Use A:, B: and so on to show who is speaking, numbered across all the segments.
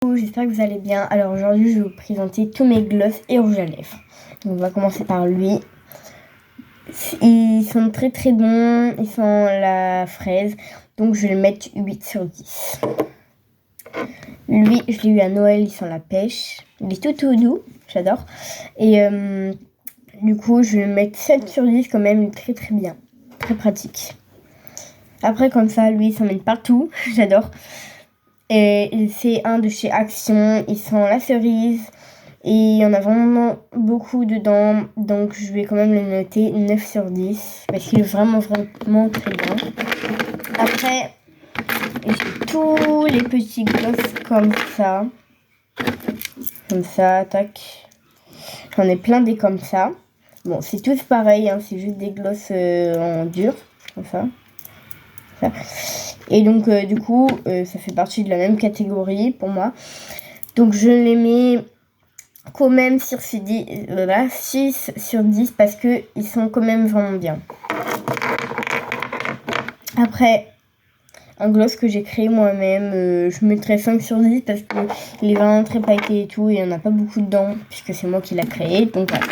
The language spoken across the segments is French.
A: J'espère que vous allez bien. Alors aujourd'hui, je vais vous présenter tous mes gloss et rouges à lèvres. Donc, on va commencer par lui. Ils sont très très bons. Ils sont la fraise. Donc je vais le mettre 8 sur 10. Lui, je l'ai eu à Noël. Il sent la pêche. Il est tout doux. J'adore. Et du coup, je vais le mettre 7 sur 10 quand même. Il est très très bien. Très pratique. Après, comme ça, lui, il s'emmène partout. J'adore. Et c'est un de chez Action. Ils sont la cerise. Et il y en a vraiment beaucoup dedans. Donc je vais quand même le noter 9 sur 10. Parce qu'il est vraiment très bien. Après, j'ai tous les petits gloss comme ça. Comme ça, tac. J'en ai plein des comme ça. Bon, c'est tous pareil. Hein, c'est juste des gloss en dur. Comme ça. Et donc du coup ça fait partie de la même catégorie pour moi, donc je les mets quand même sur 6 sur 10 parce que ils sont quand même vraiment bien. Après, un gloss que j'ai créé moi-même, je mettrais 5 sur 10 parce qu'il est vraiment très pailleté et tout, et il n'y en a pas beaucoup dedans puisque c'est moi qui l'ai créé, donc voilà.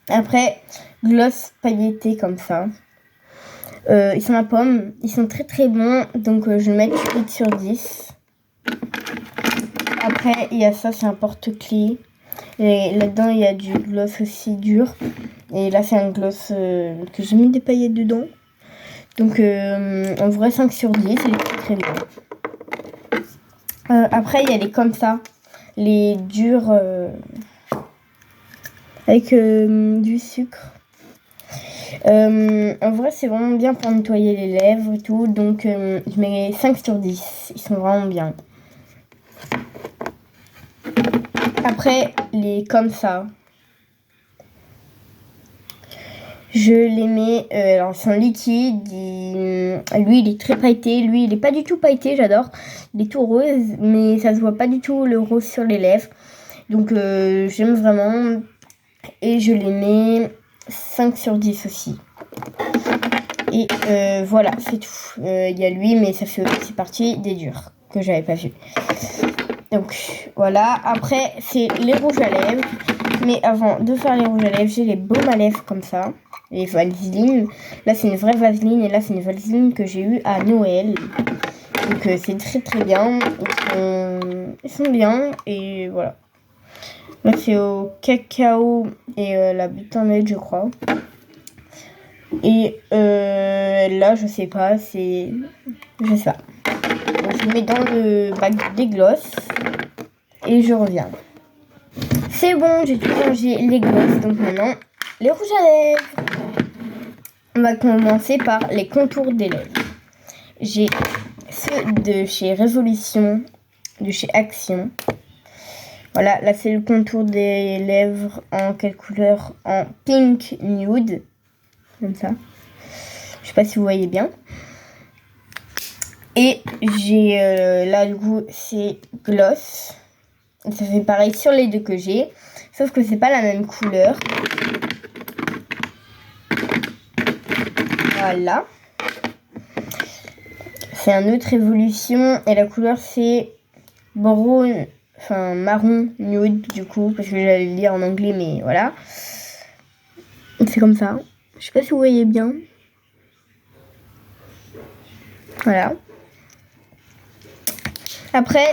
A: Après, gloss pailleté comme ça. Ils sont à pomme, ils sont très très bons, donc je vais mettre 8 sur 10. Après, il y a ça, c'est un porte-clés. Et là-dedans, il y a du gloss aussi dur. Et là, c'est un gloss que j'ai mis des paillettes dedans. Donc, en vrai, 5 sur 10, il est très bien. Après, il y a les comme ça, les durs avec du sucre. En vrai, c'est vraiment bien pour nettoyer les lèvres et tout. Donc, je mets 5 sur 10. Ils sont vraiment bien. Après, les comme ça, je les mets, alors ils sont liquides, lui il est très pailleté, lui il est pas du tout pailleté, j'adore, il est tout rose, mais ça se voit pas du tout le rose sur les lèvres, donc j'aime vraiment, et je les mets 5 sur 10 aussi. Et voilà, c'est tout. Il y a lui, mais ça fait aussi partie des durs que j'avais pas vu. Donc voilà, après c'est les rouges à lèvres. Mais avant de faire les rouges à lèvres, j'ai les baumes à lèvres comme ça. Les vaselines. Là c'est une vraie vaseline et là c'est une vaseline que j'ai eue à Noël. Donc c'est très très bien. Ils sont bien et voilà. Là c'est au cacao et la butanette je crois. Et là je sais pas, c'est... Je sais pas. Donc, je mets dans le bac des gloss et je reviens. C'est bon, j'ai tout rangé les gloss, donc maintenant les rouges à lèvres. On va commencer par les contours des lèvres. J'ai ceux de chez Révolution, de chez Action. Voilà, là c'est le contour des lèvres en quelle couleur? En pink nude, comme ça. Je sais pas si vous voyez bien. Et j'ai là du coup c'est gloss. Ça fait pareil sur les deux que j'ai, sauf que c'est pas la même couleur. Voilà. C'est un autre Révolution et la couleur c'est brun, enfin marron nude du coup, parce que j'allais le lire en anglais, mais voilà. C'est comme ça. Je sais pas si vous voyez bien. Voilà. Après,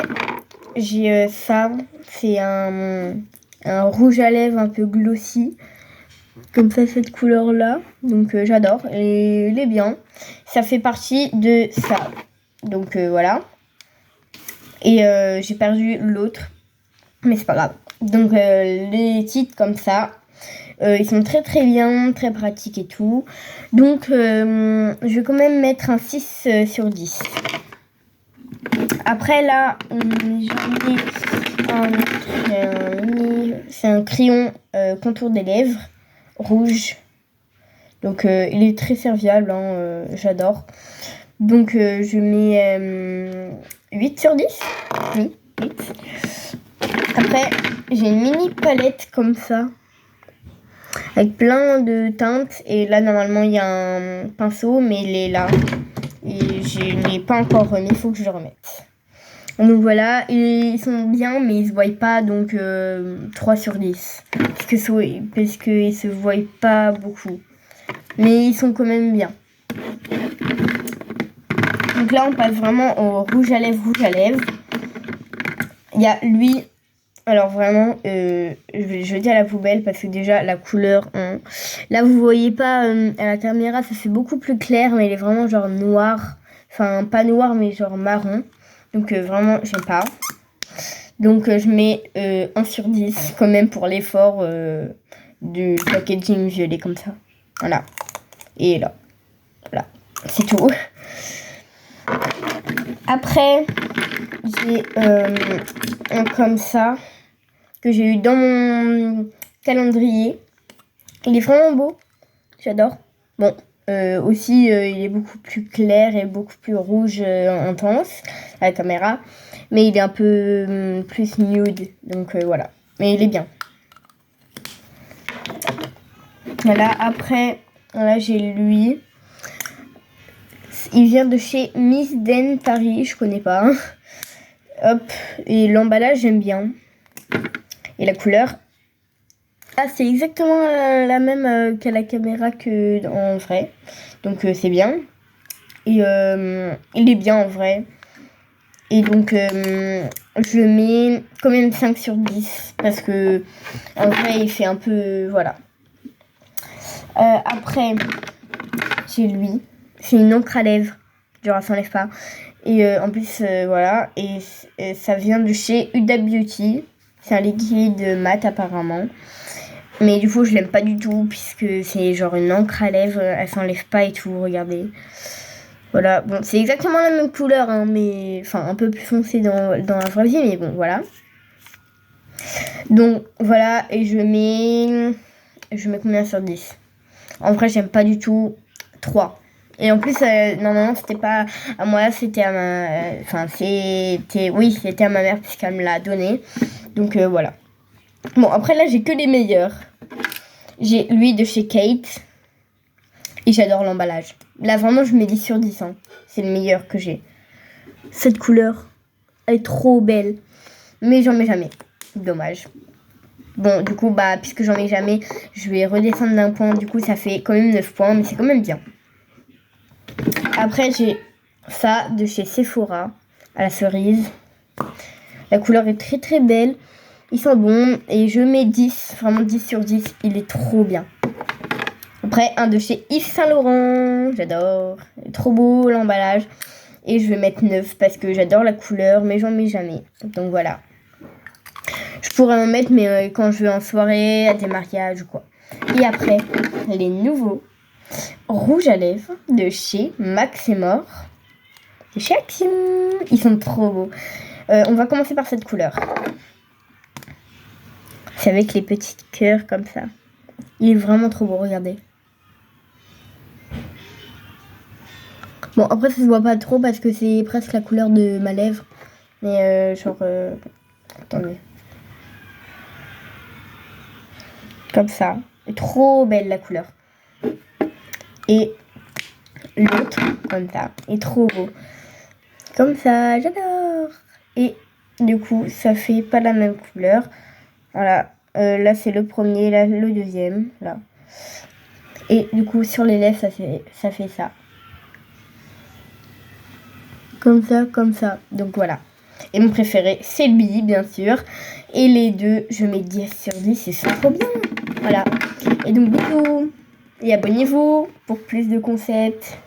A: j'ai ça. C'est un rouge à lèvres un peu glossy. Comme ça, cette couleur-là. Donc, j'adore. Et il est bien. Ça fait partie de ça. Donc, voilà. Et j'ai perdu l'autre. Mais c'est pas grave. Donc, les titres comme ça. Ils sont très très bien, très pratiques et tout. Donc, je vais quand même mettre un 6 sur 10. Après là, c'est un crayon contour des lèvres rouge. Donc il est très serviable, hein, j'adore. Donc je mets 8 sur 10. Oui, 8. Après, j'ai une mini palette comme ça, avec plein de teintes. Et là, normalement, il y a un pinceau, mais il est là. Et je ne l'ai pas encore remis, il faut que je le remette. Donc voilà, ils sont bien, mais ils se voient pas, donc 3 sur 10. Parce qu'ils se voient pas beaucoup. Mais ils sont quand même bien. Donc là, on passe vraiment au rouge à lèvres, rouge à lèvres. Il y a lui. Alors vraiment, je vais le jeter à la poubelle parce que déjà, la couleur... Là, vous voyez pas à la caméra, ça fait beaucoup plus clair, mais il est vraiment genre noir. Enfin, pas noir, mais genre marron. Donc vraiment, j'aime pas. Donc je mets 1 sur 10 quand même pour l'effort du packaging violet comme ça. Voilà. Et là. Voilà. C'est tout. Après, j'ai un comme ça que j'ai eu dans mon calendrier. Il est vraiment beau. J'adore. Bon, aussi, il est beaucoup plus clair et beaucoup plus rouge intense à la caméra. Mais il est un peu plus nude. Donc voilà. Mais il est bien. Voilà, après, là j'ai lui. Il vient de chez Miss Den Paris, je connais pas. Hop, et l'emballage j'aime bien. Et la couleur. Ah, c'est exactement la même qu'à la caméra que en vrai. Donc c'est bien. Et il est bien en vrai. Et donc je mets quand même 5 sur 10. Parce que en vrai il fait un peu... Voilà. Après, j'ai lui. C'est une encre à lèvres. Genre, ça s'enlève pas. Et en plus, voilà. Et ça vient de chez Huda Beauty. C'est un liquide mat, apparemment. Mais du coup, je l'aime pas du tout. Puisque c'est genre une encre à lèvres. Elle s'enlève pas et tout. Regardez. Voilà. Bon, c'est exactement la même couleur. Hein, mais... Enfin, un peu plus foncé dans la vraie vie. Mais bon, voilà. Donc, voilà. Et je mets... Je mets combien sur 10 ? En vrai, j'aime pas du tout. 3. Et en plus, normalement, c'était pas à moi, c'était à ma... Enfin, c'était à ma mère puisqu'elle me l'a donné. Donc, voilà. Bon, après, là, j'ai que les meilleurs. J'ai lui de chez Kate. Et j'adore l'emballage. Là, vraiment, je mets 10 sur 10. Hein. C'est le meilleur que j'ai. Cette couleur, elle est trop belle. Mais j'en mets jamais. Dommage. Bon, du coup, bah, puisque j'en mets jamais, je vais redescendre d'un point. Du coup, ça fait quand même 9 points, mais c'est quand même bien. Après, j'ai ça de chez Sephora, à la cerise. La couleur est très très belle. Ils sont bons et je mets 10, vraiment 10 sur 10. Il est trop bien. Après, un de chez Yves Saint Laurent. J'adore. Trop beau l'emballage. Et je vais mettre 9 parce que j'adore la couleur, mais j'en mets jamais. Donc voilà. Je pourrais en mettre, mais quand je vais en soirée, à des mariages ou quoi. Et après, les nouveaux rouges à lèvres de chez Max et Mort. De chez Action. Ils sont trop beaux. On va commencer par cette couleur. C'est avec les petits cœurs comme ça. Il est vraiment trop beau, regardez. Bon, après, ça se voit pas trop parce que c'est presque la couleur de ma lèvre. Mais attendez. Comme ça. Trop belle la couleur. Et l'autre, comme ça. Est trop beau. Comme ça, j'adore. Et du coup, ça fait pas la même couleur. Voilà. Là, c'est le premier, là, le deuxième. Là. Et du coup, sur les lèvres, ça fait ça. Comme ça, comme ça. Donc voilà. Et mon préféré, c'est lui, bien sûr. Et les deux, je mets 10 sur 10. Et c'est trop bien. Voilà. Et donc, bisous. Et abonnez-vous pour plus de concepts.